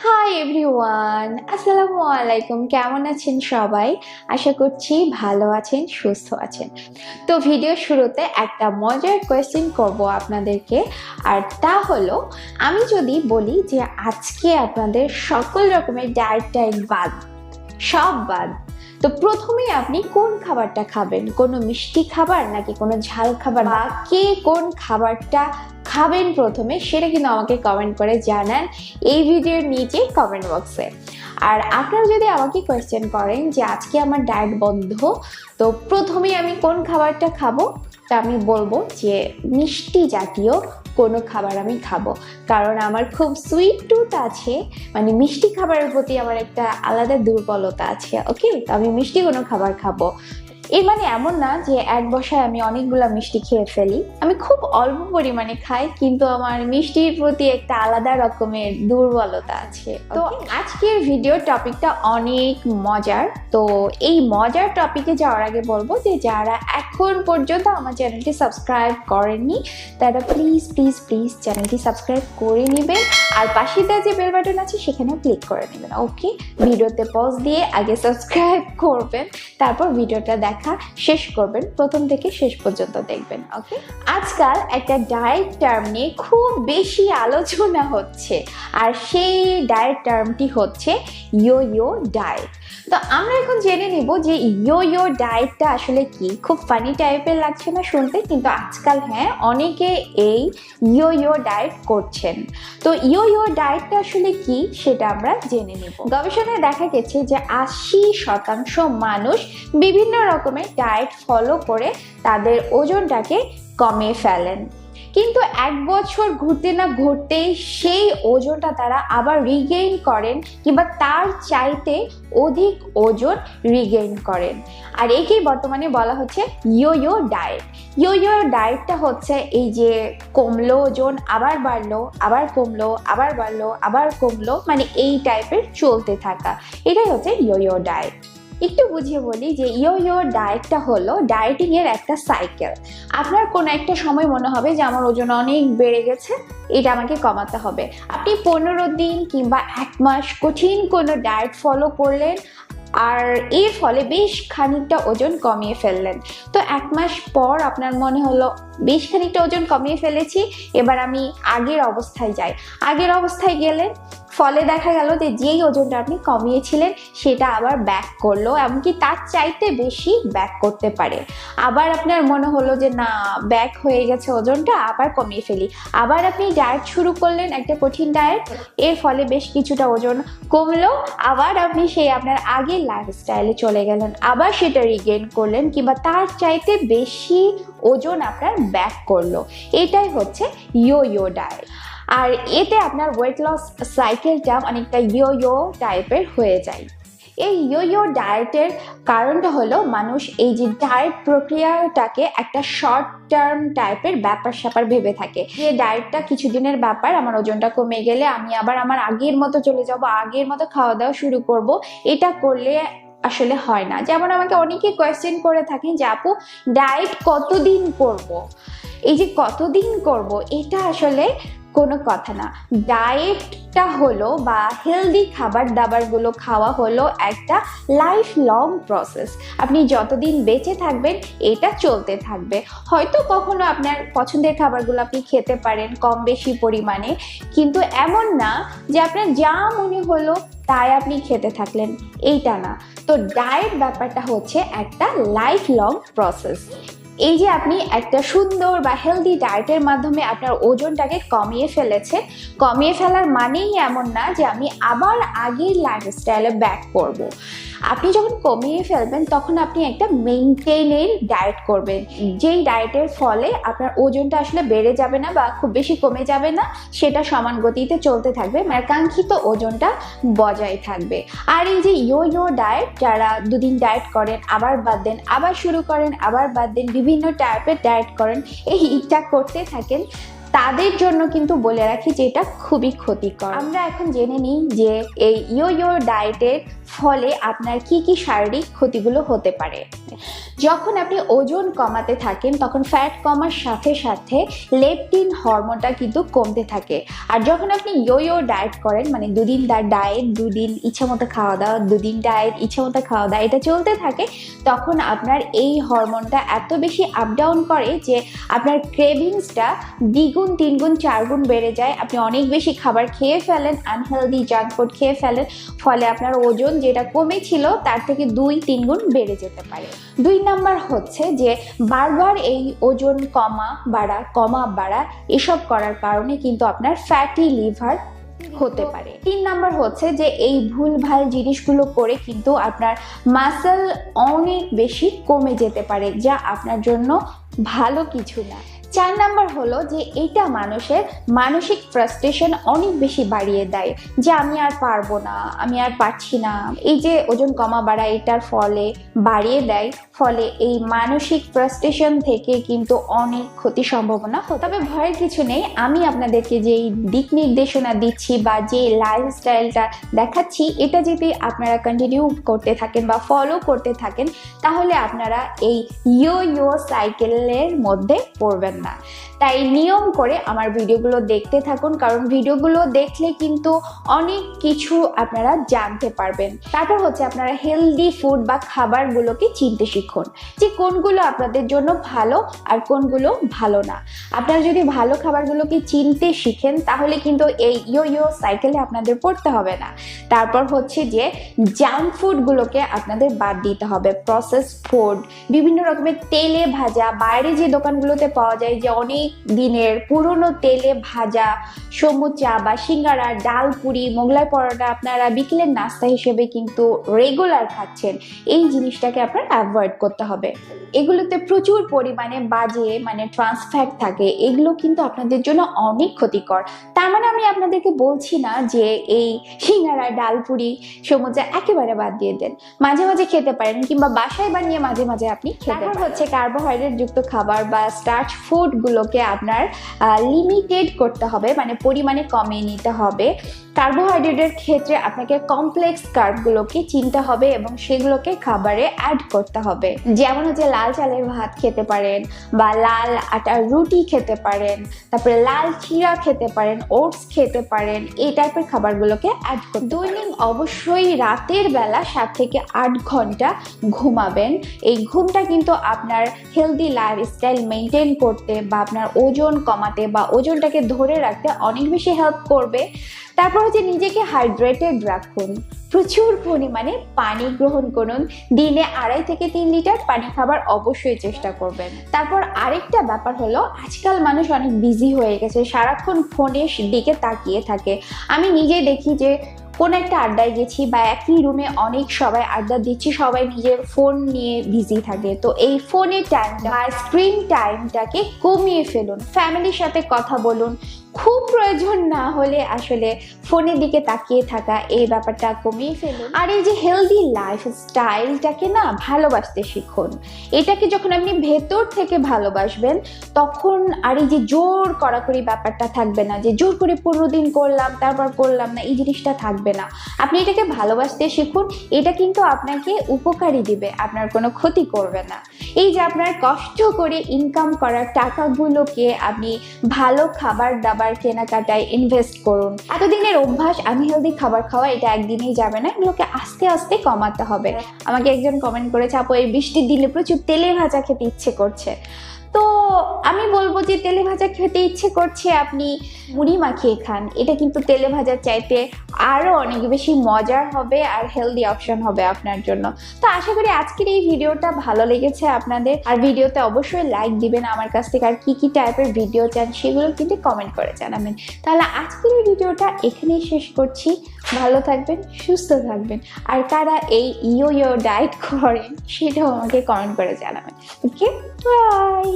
Hi everyone, আসসালামু আলাইকুম। কেমন আছেন সবাই? আশা করছি ভালো আছেন, সুস্থ আছেন। তো ভিডিও শুরুতে একটা মজার কোয়েশ্চেন করব আপনাদেরকে, আর তা হলো, আমি যদি বলি যে আজকে আপনাদের সকল রকমের ডায়েট বাদ, সব বাদ, তো প্রথমেই আপনি কোন খাবারটা খাবেন? কোনো মিষ্টি খাবার নাকি কোনো ঝাল খাবার, বা কে কোন খাবারটা খাবেন প্রথমে, সেটা কিন্তু আমাকে কমেন্ট করে জানান এই ভিডিওর নিচে কমেন্ট বক্সে। আর আপনারা যদি আমাকে কোয়েশ্চেন করেন যে আজকে আমার ডায়েট বন্ধ, তো প্রথমেই আমি কোন খাবারটা খাবো, তা আমি বলবো যে মিষ্টি জাতীয় কোনো খাবার আমি খাবো, কারণ আমার খুব সুইট টুথ আছে, মানে মিষ্টি খাবারের প্রতি আমার একটা আলাদা দুর্বলতা আছে। ওকে, তো আমি মিষ্টি কোনো খাবার খাবো। এর মানে এমন না যে এক বসায় আমি অনেকগুলা মিষ্টি খেয়ে ফেলি, আমি খুব অল্প পরিমাণে খাই, কিন্তু আমার মিষ্টির প্রতি একটা আলাদা রকমের দুর্বলতা আছে। তো আজকের ভিডিও টপিকটা অনেক মজার। তো এই মজার টপিকে যাওয়ার আগে বলবো যে যারা এখন পর্যন্ত আমার চ্যানেলটি সাবস্ক্রাইব করেননি তারা প্লিজ প্লিজ প্লিজ চ্যানেলটি সাবস্ক্রাইব করে নেবেন, আর পাশে যে বেল বাটন আছে সেখানেও ক্লিক করে নেবেন। ওকে, ভিডিওতে পজ দিয়ে আগে সাবস্ক্রাইব করবেন, তারপর ভিডিওটা দেখা শেষ করবেন, প্রথম থেকে শেষ পর্যন্ত দেখবেন। ওকে, আজকাল একটা ডায়েট টার্ম নিয়ে খুব বেশি আলোচনা হচ্ছে, আর সেই ডায়েট টার্মটি হচ্ছে ইয়ো ডায়েট। তো আমরা এখন জেনে নিব যে ইয়ো ডায়েটটা আসলে কি। খুব ফানি টাইপের লাগছে না শুনতে, কিন্তু আজকাল হ্যাঁ অনেকে এই ইয়ো ডায়েট করছেন। তো ইয়ো ডায়েটটা আসলে কি সেটা আমরা জেনে নিব। গবেষণায় দেখা গেছে যে 80% মানুষ বিভিন্ন রকমের ডায়েট ফলো করে তাদের ওজনটাকে কমিয়ে ফেলেন, কিন্তু এক বছর ঘুরতে না ঘুরতেই সেই ওজনটা তারা আবার রিগেইন করেন, কিংবা তার চাইতে অধিক ওজন রিগেইন করেন। আর একেই বর্তমানে বলা হচ্ছে ইয়ো ডায়েট। ইয়ো ডায়েটটা হচ্ছে এই যে কমলো ওজন, আবার বাড়লো, আবার কমলো, আবার বাড়লো, আবার কমলো, মানে এই টাইপের চলতে থাকা, এটাই হচ্ছে ইয়ো ডায়েট। একটু বুঝিয়ে বলি যে ইয়ো ডায়েটটা হলো ডায়েটিং এর একটা সাইকেল। আপনার কোনো একটা সময় মনে হবে যে আমার ওজন অনেক বেড়ে গেছে, এটা আমাকে কমাতে হবে। আপনি 15 দিন কিংবা 1 মাস কঠিন কোনো ডায়েট ফলো করলেন, আর এর ফলে বেশ খানিকটা ওজন কমিয়ে ফেললেন। তো 1 মাস পর আপনার মনে হলো বেশ খানিকটা ওজন কমিয়ে ফেলেছি, এবার আমি আগের অবস্থায় যাই। আগের অবস্থায় গেলে ফলে দেখা গেল যে যেই ওজনটা আপনি কমিয়েছিলেন সেটা আবার ব্যাক করলো, এমনকি তার চাইতে বেশি ব্যাক করতে পারে। আবার আপনার মনে হলো যে না, ব্যাক হয়ে গেছে ওজনটা, আবার কমিয়ে ফেলি। আবার আপনি ডায়েট শুরু করলেন, একটা কঠিন ডায়েট, এর ফলে বেশ কিছুটা ওজন কমলো, আবার আপনি সেই আপনার আগের লাইফস্টাইলে চলে গেলেন, আবার সেটা রিগেইন করলেন, কিংবা তার চাইতে বেশি ওজন আপনার ব্যাক করলো। এটাই হচ্ছে ইয়ো ডায়েট। আর এতে আপনার ওয়েট লস সাইকেলটা অনেকটা ইয়ো টাইপের হয়ে যায়। এই ইয়ো ডায়েটের কারণটা হলো মানুষ এই যে ডায়েট প্রক্রিয়াটাকে একটা শর্ট টার্ম টাইপের ব্যাপার স্যাপার ভেবে থাকে, যে ডায়েটটা কিছুদিনের ব্যাপার, আমার ওজনটা কমে গেলে আমি আবার আমার আগের মতো চলে যাব, আগের মতো খাওয়া দাওয়া শুরু করব। এটা করলে আসলে হয় না। যেমন আমাকে অনেকে কোয়েশ্চেন করে থাকেন যে আপু ডায়েট কতদিন করব, এই যে কতদিন করব, এটা আসলে কোনো কথা না। ডায়েটটা হলো বা হেলদি খাবার দাবারগুলো খাওয়া হলো একটা লাইফ লং প্রসেস। আপনি যতদিন বেঁচে থাকবেন এটা চলতে থাকবে। হয়তো কখনো আপনার পছন্দের খাবারগুলো আপনি খেতে পারেন কম বেশি পরিমাণে, কিন্তু এমন না যে আপনার যা মনে হলো তাই আপনি খেতে থাকলেন, এইটা না। তো ডায়েট ব্যাপারটা হচ্ছে একটা লাইফ লং প্রসেস। এই যে আপনি একটা সুন্দর বা হেলদি ডায়েটের মাধ্যমে আপনার ওজনটাকে কমিয়ে ফেলেছেন, কমিয়ে ফেলার মানেই এমন না যে আমি আবার আগের লাইফস্টাইলে ব্যাক করব। আপনি যখন কমিয়ে ফেলবেন তখন আপনি একটা মেইনটেইনের ডায়েট করবেন, যেই ডায়েটের ফলে আপনার ওজনটা আসলে বেড়ে যাবে না বা খুব বেশি কমে যাবে না, সেটা সমান গতিতে চলতে থাকবে, মানে কাঙ্ক্ষিত ওজনটা বজায় থাকবে। আর এই যে ইয়ো ডায়েট, যারা 2 দিন ডায়েট করেন, আবার বাদ দেন, আবার শুরু করেন, আবার বাদ দেন, বিভিন্ন টাইপের ডায়েট করেন, এইটা করতে থাকেন, তাদের জন্য কিন্তু বলে রাখি যে এটা খুবই ক্ষতিকর। আমরা এখন জেনে নিই যে এই ইয়ো ডায়েটের ফলে আপনার কি কি শারীরিক ক্ষতিগুলো হতে পারে। যখন আপনি ওজন কমাতে থাকেন তখন ফ্যাট কমার সাথে সাথে লেপটিন হরমোনটা কিন্তু কমতে থাকে। আর যখন আপনি ইয়ো ডায়েট করেন, মানে দুদিন ডায়েট, দুদিন ইচ্ছা মতো খাওয়া দাওয়া, দুদিন ডায়েট ইচ্ছা মতো খাওয়া দাওয়া, এটা চলতে থাকে, তখন আপনার এই হরমোনটা এত বেশি আপ ডাউন করে যে আপনার ক্রেভিংসটা দ্বিগুণ, তিনগুণ, চারগুণ বেড়ে যায়। আপনি অনেক বেশি খাবার খেয়ে ফেলেন, আনহেলদি জাঙ্ক ফুড খেয়ে ফেলেন, ফলে আপনার ওজন যেটা কমেছিল তার থেকে 2-3 গুণ বেড়ে যেতে পারে। 2 নাম্বার হচ্ছে যে বারবার এই ওজন কমা বাড়া এসব করার কারণে কিন্তু আপনার ফ্যাটি লিভার হতে পারে। 3 নাম্বার হচ্ছে যে এই ভুলভাল জিনিসগুলো করে কিন্তু আপনার মাসল অনেক বেশি কমে যেতে পারে, যা আপনার জন্য ভালো কিছু না। 4 নাম্বার হলো যে এটা মানুষের মানসিক ফ্রাস্ট্রেশন অনেক বেশি বাড়িয়ে দেয়, যে আমি আর পারবো না, আমি আর পারছি না। এই যে ওজন কমা বাড়া এটার ফলে বাড়িয়ে দেয়, ফলে এই মানসিক ফ্রাস্ট্রেশন থেকে কিন্তু অনেক ক্ষতি সম্ভাবনা হয়। তবে ভয়ের কিছু নেই, আমি আপনাদেরকে যে দিক নির্দেশনা দিচ্ছি বা যে লাইফস্টাইলটা দেখাচ্ছি, এটা যদি আপনারা কন্টিনিউ করতে থাকেন বা ফলো করতে থাকেন, তাহলে আপনারা এই ইয়ো সাইকেলের মধ্যে পড়বেন না। তাই নিয়ম করে আমার ভিডিওগুলো দেখতে থাকুন, কারণ ভিডিওগুলো দেখলে কিন্তু অনেক কিছু আপনারা জানতে পারবেন। তারপর হচ্ছে আপনারা হেলদি ফুড বা খাবারগুলোকে চিনতে শিখুন, যে কোনগুলো আপনাদের জন্য ভালো আর কোনগুলো ভালো না। আপনারা যদি ভালো খাবারগুলোকে চিনতে শিখেন, তাহলে কিন্তু এই ইয়ো সাইকেলে আপনাদের পড়তে হবে না। তারপর হচ্ছে যে জাঙ্ক ফুডগুলোকে আপনাদের বাদ দিতে হবে। প্রসেসড ফুড, বিভিন্ন রকমের তেলে ভাজা, বাইরে যে দোকানগুলোতে পাওয়া যায় যে অনেক দিনের পুরনো তেলে ভাজা সমুচা বা সিঙ্গারা, ডাল পুরি, মোগলাই পরোটা আপনারা বিকেলের নাস্তা হিসেবে কিন্তু রেগুলার খাচ্ছেন, এই জিনিসটাকে আপনার অ্যাভয়েড করতে হবে। এগুলোতে প্রচুর পরিমাণে বাজে ট্রান্স ফ্যাট থাকে, এগুলো কিন্তু আপনাদের জন্য অনেক ক্ষতিকর। তার মানে আমি আপনাদেরকে বলছি না যে এই সিঙ্গারা, ডাল পুরি, সমুচা একেবারে বাদ দিয়ে দেন, মাঝে মাঝে খেতে পারেন, কিংবা বাসায় বানিয়ে মাঝে মাঝে আপনি খেতে পারেন। হচ্ছে কার্বোহাইড্রেট যুক্ত খাবার বা স্টার্চ ফুডগুলোকে আপনার লিমিটেড করতে হবে, পরিমাণে কমিয়ে নিতে হবে। কার্বোহাইড্রেটের ক্ষেত্রে আপনাকে কমপ্লেক্স কার্বগুলোকে চিনতে হবে এবং সেগুলোকে খাবারে অ্যাড করতে হবে। যেমন হচ্ছে লাল চালের ভাত খেতে পারেন, বা লাল আটার রুটি খেতে পারেন, তারপরে লাল চিরা খেতে পারেন, ওটস খেতে পারেন, এই টাইপের খাবারগুলোকে অ্যাড করতে। দৈনিক অবশ্যই রাতের বেলা 7 থেকে 8 ঘন্টা ঘুমাবেন। এই ঘুমটা কিন্তু আপনার হেলদি লাইফস্টাইল মেনটেন করতে বা আপনার ওজন কমাতে বা ওজনটাকে ধরে রাখতে অনেক বেশি হেল্প করবে। তারপর হচ্ছে নিজেকে হাইড্রেটেড রাখুন, প্রচুর পরিমাণে পানি গ্রহণ করুন, দিনে 2.5 থেকে 3 লিটার পানি খাবার অবশ্যই চেষ্টা করবেন। তারপর আরেকটা ব্যাপার হলো, আজকাল মানুষ অনেক বিজি হয়ে গেছে, সারাক্ষণ ফোনের দিকে তাকিয়ে থাকে। আমি নিজেই দেখি যে কোন একটা আড্ডায় গেছি বা একই রুমে অনেক সবাই আড্ডা দিচ্ছি, সবাই নিজের ফোন নিয়ে বিজি থাকে। তো এই ফোনের টাইমটা বা স্ক্রিন টাইমটাকে কমিয়ে ফেলুন, ফ্যামিলির সাথে কথা বলুন, খুব প্রয়োজন না হলে আসলে ফোনের দিকে তাকিয়ে থাকা, এই ব্যাপারটা কমিয়ে ফেলুন। আর এই যে হেলদি লাইফস্টাইলটাকে ভালোবাসতে শিখুন। এটাকে যখন আপনি ভেতর থেকে ভালোবাসবেন, তখন আর এই যে জোর কড়াকড়ি ব্যাপারটা থাকবে না, যে জোর করে 15 দিন করলাম তারপর করলাম না, এই জিনিসটা থাকবে না। আপনি এটাকে ভালোবাসতে শিখুন, এটা কিন্তু আপনাকে উপকারী দিবে, আপনার কোনো ক্ষতি করবে না। এই যে আপনার কষ্ট করে ইনকাম করার টাকাগুলোকে আপনি ভালো খাবার দাবার কেনাকাটায় ইনভেস্ট করুন। এতদিনের অভ্যাস আনহেলদি খাবার খাওয়া, এটা একদিনেই যাবে না, এগুলোকে আস্তে আস্তে কমাতে হবে। আমাকে একজন কমেন্ট করেছে, আপু এই বৃষ্টির দিনে প্রচুর তেলে ভাজা খেতে ইচ্ছে করছে। তো আমি বলবো যে তেলে ভাজা খেতে ইচ্ছে করছে, আপনি মুড়ি মাখিয়ে খান, এটা কিন্তু তেলে ভাজার চাইতে আরো অনেক বেশি মজার হবে আর হেলদি অপশন হবে আপনার জন্য। তো আশা করি আজকের এই ভিডিওটা ভালো লেগেছে আপনাদের। আর ভিডিওতে অবশ্যই লাইক দিবেন, আমার কাছ থেকে আর কি টাইপের ভিডিও চান সেগুলো কিন্তু কমেন্ট করে জানাবেন। তাহলে আজকের এই ভিডিওটা এখানেই শেষ করছি। ভালো থাকবেন, সুস্থ থাকবেন, আর কারা এই ইয়ো ডায়েট করেন সেটাও আমাকে কমেন্ট করে জানাবেন। ওকে, বাই।